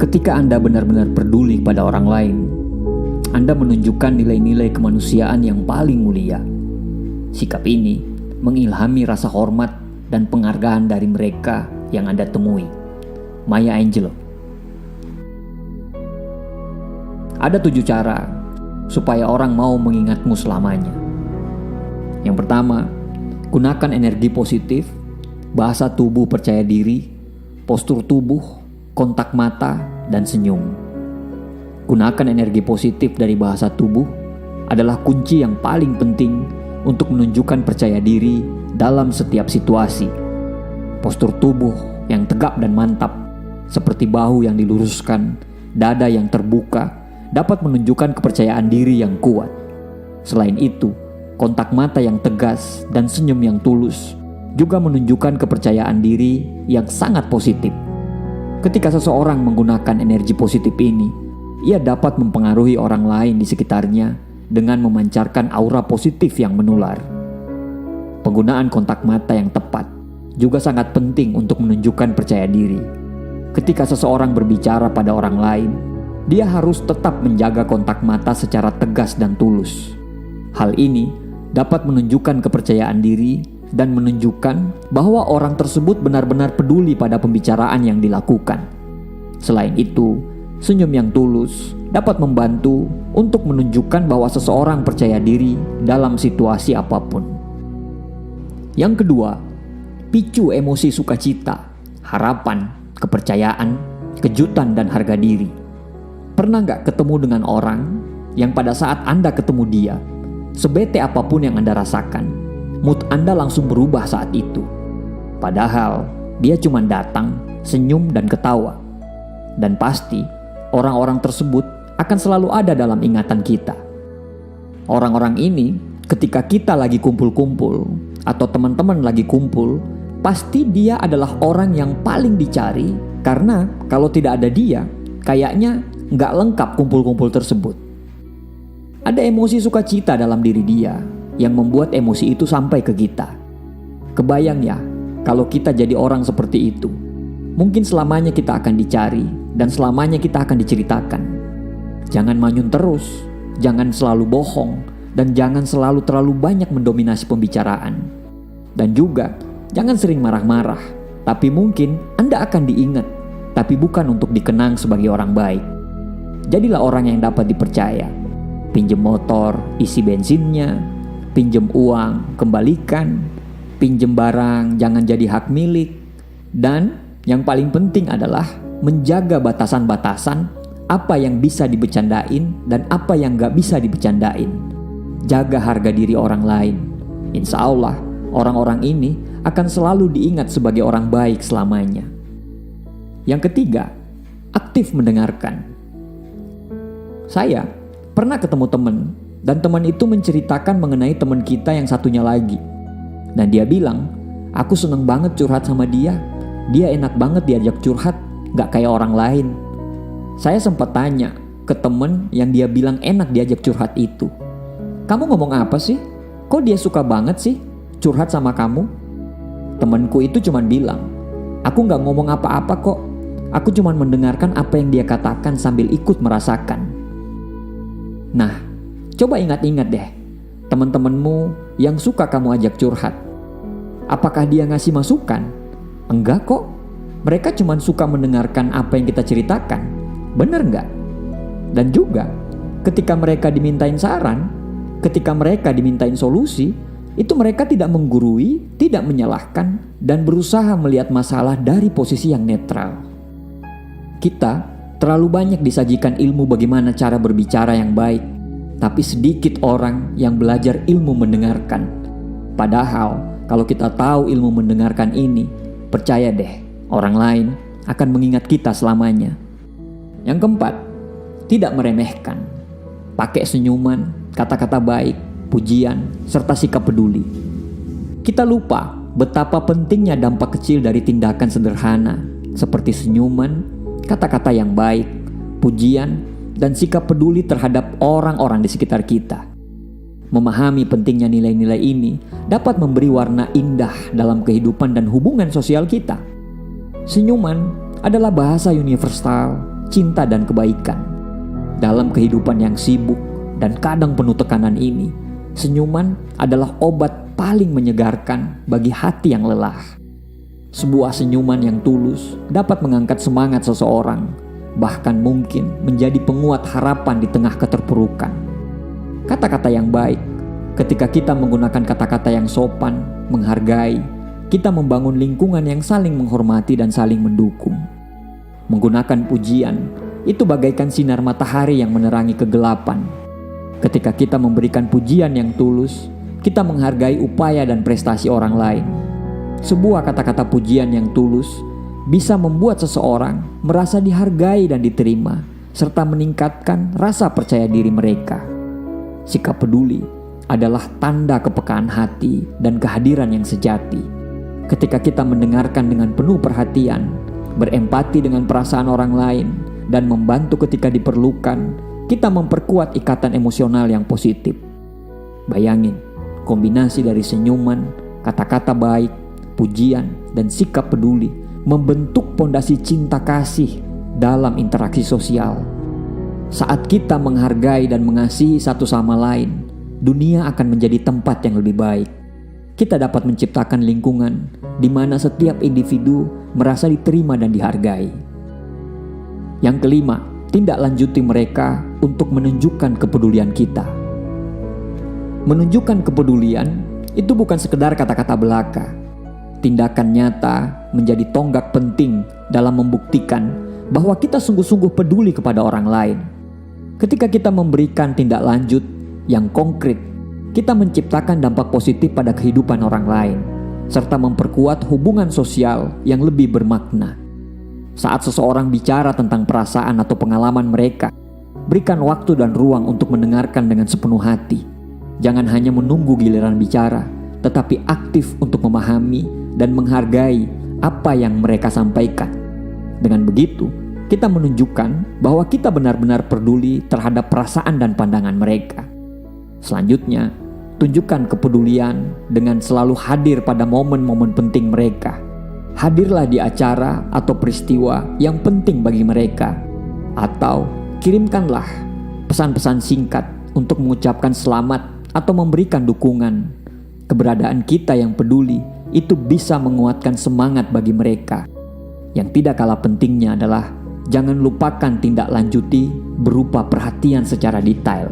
Ketika Anda benar-benar peduli pada orang lain, Anda menunjukkan nilai-nilai kemanusiaan yang paling mulia. Sikap ini mengilhami rasa hormat dan penghargaan dari mereka yang Anda temui. Maya Angelou. Ada 7 cara supaya orang mau mengingatmu selamanya. Yang pertama, gunakan energi positif, bahasa tubuh percaya diri, postur tubuh, kontak mata, dan senyum. Gunakan energi positif dari bahasa tubuh adalah kunci yang paling penting untuk menunjukkan percaya diri dalam setiap situasi. Postur tubuh yang tegap dan mantap, seperti bahu yang diluruskan, dada yang terbuka, dapat menunjukkan kepercayaan diri yang kuat. Selain itu, kontak mata yang tegas dan senyum yang tulus juga menunjukkan kepercayaan diri yang sangat positif. Ketika seseorang menggunakan energi positif ini, ia dapat mempengaruhi orang lain di sekitarnya dengan memancarkan aura positif yang menular. Penggunaan kontak mata yang tepat juga sangat penting untuk menunjukkan percaya diri. Ketika seseorang berbicara pada orang lain, dia harus tetap menjaga kontak mata secara tegas dan tulus. Hal ini dapat menunjukkan kepercayaan diri dan menunjukkan bahwa orang tersebut benar-benar peduli pada pembicaraan yang dilakukan. Selain itu, senyum yang tulus dapat membantu untuk menunjukkan bahwa seseorang percaya diri dalam situasi apapun. Yang kedua, picu emosi sukacita, harapan, kepercayaan, kejutan, dan harga diri. Pernah gak ketemu dengan orang yang pada saat Anda ketemu dia, sebete apapun yang Anda rasakan, mood Anda langsung berubah saat itu. Padahal dia cuma datang, senyum, dan ketawa. Dan pasti orang-orang tersebut akan selalu ada dalam ingatan kita. Orang-orang ini ketika kita lagi kumpul-kumpul atau teman-teman lagi kumpul, pasti dia adalah orang yang paling dicari, karena kalau tidak ada dia, kayaknya nggak lengkap kumpul-kumpul tersebut. Ada emosi sukacita dalam diri dia yang membuat emosi itu sampai ke kita. Kebayang ya, kalau kita jadi orang seperti itu, mungkin selamanya kita akan dicari dan selamanya kita akan diceritakan. Jangan manyun terus, jangan selalu bohong, dan jangan selalu terlalu banyak mendominasi pembicaraan. Dan juga, jangan sering marah-marah, tapi mungkin Anda akan diingat, tapi bukan untuk dikenang sebagai orang baik. Jadilah orang yang dapat dipercaya. Pinjem motor, isi bensinnya. Pinjem uang, kembalikan. Pinjem barang, jangan jadi hak milik. Dan yang paling penting adalah menjaga batasan-batasan apa yang bisa dibecandain dan apa yang gak bisa dibecandain. Jaga harga diri orang lain. Insya Allah, orang-orang ini akan selalu diingat sebagai orang baik selamanya. Yang ketiga, aktif mendengarkan. Saya pernah ketemu teman, dan teman itu menceritakan mengenai teman kita yang satunya lagi. Dan dia bilang, aku seneng banget curhat sama dia. Dia enak banget diajak curhat, gak kayak orang lain. Saya sempat tanya ke teman yang dia bilang enak diajak curhat itu, kamu ngomong apa sih? Kok dia suka banget sih curhat sama kamu? Temanku itu cuman bilang, aku gak ngomong apa-apa kok. Aku cuman mendengarkan apa yang dia katakan sambil ikut merasakan. Nah, coba ingat-ingat deh, teman-temanmu yang suka kamu ajak curhat. Apakah dia ngasih masukan? Enggak kok. Mereka cuma suka mendengarkan apa yang kita ceritakan. Bener nggak? Dan juga, ketika mereka dimintain saran, ketika mereka dimintain solusi, itu mereka tidak menggurui, tidak menyalahkan, dan berusaha melihat masalah dari posisi yang netral. Kita terlalu banyak disajikan ilmu bagaimana cara berbicara yang baik, tapi sedikit orang yang belajar ilmu mendengarkan. Padahal kalau kita tahu ilmu mendengarkan ini, percaya deh, orang lain akan mengingat kita selamanya. Yang keempat, tidak meremehkan. Pakai senyuman, kata-kata baik, pujian, serta sikap peduli. Kita lupa betapa pentingnya dampak kecil dari tindakan sederhana seperti senyuman, kata-kata yang baik, pujian, dan sikap peduli terhadap orang-orang di sekitar kita. Memahami pentingnya nilai-nilai ini dapat memberi warna indah dalam kehidupan dan hubungan sosial kita. Senyuman adalah bahasa universal, cinta dan kebaikan. Dalam kehidupan yang sibuk dan kadang penuh tekanan ini, senyuman adalah obat paling menyegarkan bagi hati yang lelah. Sebuah senyuman yang tulus dapat mengangkat semangat seseorang, bahkan mungkin menjadi penguat harapan di tengah keterpurukan. Kata-kata yang baik, ketika kita menggunakan kata-kata yang sopan, menghargai, kita membangun lingkungan yang saling menghormati dan saling mendukung. Menggunakan pujian, itu bagaikan sinar matahari yang menerangi kegelapan. Ketika kita memberikan pujian yang tulus, kita menghargai upaya dan prestasi orang lain. Sebuah kata-kata pujian yang tulus bisa membuat seseorang merasa dihargai dan diterima, serta meningkatkan rasa percaya diri mereka. Sikap peduli adalah tanda kepekaan hati dan kehadiran yang sejati. Ketika kita mendengarkan dengan penuh perhatian, berempati dengan perasaan orang lain, dan membantu ketika diperlukan, kita memperkuat ikatan emosional yang positif. Bayangin, kombinasi dari senyuman, kata-kata baik, pujian, dan sikap peduli membentuk pondasi cinta kasih dalam interaksi sosial. Saat kita menghargai dan mengasihi satu sama lain, dunia akan menjadi tempat yang lebih baik. Kita dapat menciptakan lingkungan di mana setiap individu merasa diterima dan dihargai. Yang kelima, tindak lanjuti mereka untuk menunjukkan kepedulian kita. Menunjukkan kepedulian itu bukan sekedar kata-kata belaka. Tindakan nyata menjadi tonggak penting dalam membuktikan bahwa kita sungguh-sungguh peduli kepada orang lain. Ketika kita memberikan tindak lanjut yang konkret, kita menciptakan dampak positif pada kehidupan orang lain, serta memperkuat hubungan sosial yang lebih bermakna. Saat seseorang bicara tentang perasaan atau pengalaman mereka, berikan waktu dan ruang untuk mendengarkan dengan sepenuh hati. Jangan hanya menunggu giliran bicara, tetapi aktif untuk memahami dan menghargai apa yang mereka sampaikan. Dengan begitu, kita menunjukkan bahwa kita benar-benar peduli terhadap perasaan dan pandangan mereka. Selanjutnya, tunjukkan kepedulian dengan selalu hadir pada momen-momen penting mereka. Hadirlah di acara atau peristiwa yang penting bagi mereka, atau kirimkanlah pesan-pesan singkat untuk mengucapkan selamat atau memberikan dukungan. Keberadaan kita yang peduli itu bisa menguatkan semangat bagi mereka. Yang tidak kalah pentingnya adalah jangan lupakan tindak lanjuti berupa perhatian secara detail.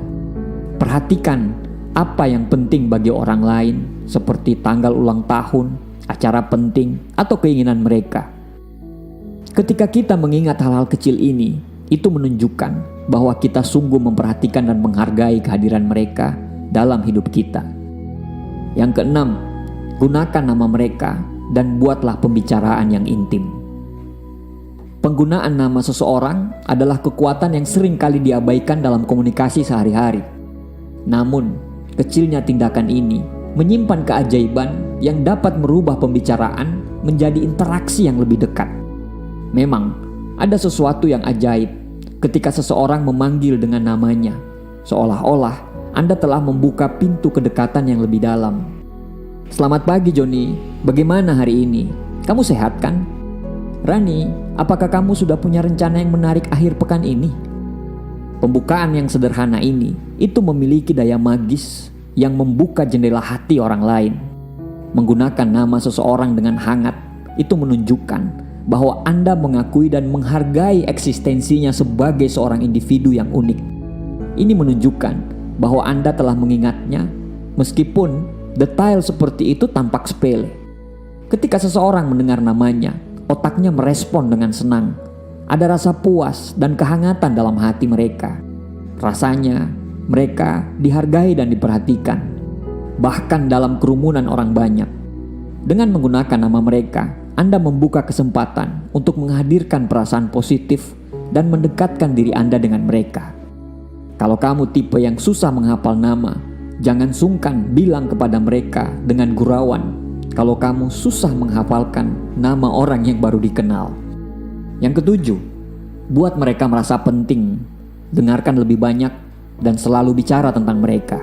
Perhatikan apa yang penting bagi orang lain, seperti tanggal ulang tahun, acara penting, atau keinginan mereka. Ketika kita mengingat hal-hal kecil ini, itu menunjukkan bahwa kita sungguh memperhatikan dan menghargai kehadiran mereka dalam hidup kita. Yang keenam, gunakan nama mereka dan buatlah pembicaraan yang intim. Penggunaan nama seseorang adalah kekuatan yang sering kali diabaikan dalam komunikasi sehari-hari. Namun, kecilnya tindakan ini menyimpan keajaiban yang dapat merubah pembicaraan menjadi interaksi yang lebih dekat. Memang, ada sesuatu yang ajaib ketika seseorang memanggil dengan namanya, seolah-olah Anda telah membuka pintu kedekatan yang lebih dalam. Selamat pagi Joni, bagaimana hari ini? Kamu sehat kan? Rani, apakah kamu sudah punya rencana yang menarik akhir pekan ini? Pembukaan yang sederhana ini, itu memiliki daya magis yang membuka jendela hati orang lain. Menggunakan nama seseorang dengan hangat, itu menunjukkan bahwa Anda mengakui dan menghargai eksistensinya sebagai seorang individu yang unik. Ini menunjukkan bahwa Anda telah mengingatnya, meskipun detail seperti itu tampak sepele. Ketika seseorang mendengar namanya, otaknya merespon dengan senang. Ada rasa puas dan kehangatan dalam hati mereka. Rasanya mereka dihargai dan diperhatikan, bahkan dalam kerumunan orang banyak. Dengan menggunakan nama mereka, Anda membuka kesempatan untuk menghadirkan perasaan positif dan mendekatkan diri Anda dengan mereka. Kalau kamu tipe yang susah menghafal nama, jangan sungkan bilang kepada mereka dengan gurauan kalau kamu susah menghafalkan nama orang yang baru dikenal. Yang ketujuh, buat mereka merasa penting. Dengarkan lebih banyak dan selalu bicara tentang mereka.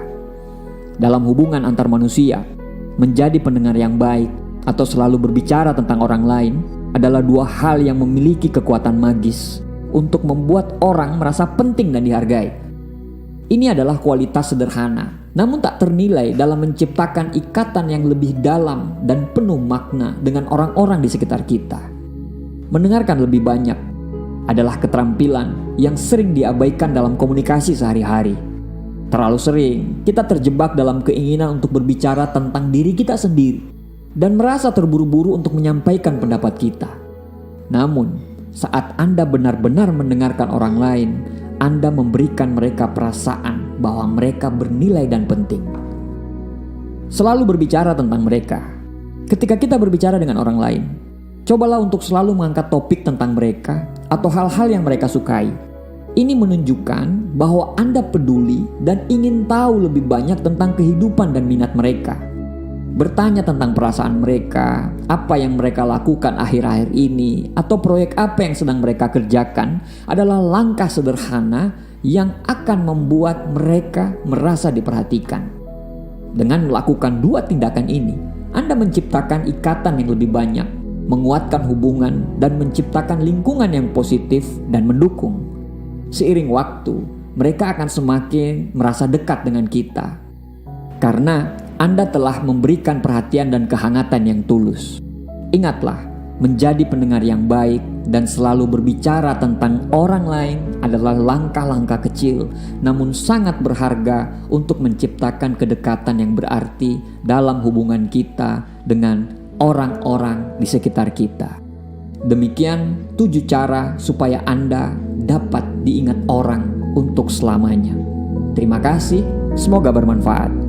Dalam hubungan antar manusia, menjadi pendengar yang baik atau selalu berbicara tentang orang lain adalah dua hal yang memiliki kekuatan magis. untuk membuat orang merasa penting dan dihargai. Ini adalah kualitas sederhana, namun tak ternilai dalam menciptakan ikatan yang lebih dalam dan penuh makna dengan orang-orang di sekitar kita. Mendengarkan lebih banyak adalah keterampilan yang sering diabaikan dalam komunikasi sehari-hari. Terlalu sering kita terjebak dalam keinginan untuk berbicara tentang diri kita sendiri dan merasa terburu-buru untuk menyampaikan pendapat kita. Namun, saat Anda benar-benar mendengarkan orang lain, Anda memberikan mereka perasaan bahwa mereka bernilai dan penting. Selalu berbicara tentang mereka. Ketika kita berbicara dengan orang lain, cobalah untuk selalu mengangkat topik tentang mereka atau hal-hal yang mereka sukai. Ini menunjukkan bahwa Anda peduli dan ingin tahu lebih banyak tentang kehidupan dan minat mereka. Bertanya tentang perasaan mereka, apa yang mereka lakukan akhir-akhir ini, atau proyek apa yang sedang mereka kerjakan adalah langkah sederhana yang akan membuat mereka merasa diperhatikan. Dengan melakukan dua tindakan ini, Anda menciptakan ikatan yang lebih banyak, menguatkan hubungan, dan menciptakan lingkungan yang positif dan mendukung. Seiring waktu, mereka akan semakin merasa dekat dengan kita. Karena Anda telah memberikan perhatian dan kehangatan yang tulus. Ingatlah, menjadi pendengar yang baik dan selalu berbicara tentang orang lain adalah langkah-langkah kecil namun sangat berharga untuk menciptakan kedekatan yang berarti dalam hubungan kita dengan orang-orang di sekitar kita. Demikian 7 cara supaya Anda dapat diingat orang untuk selamanya. Terima kasih, semoga bermanfaat.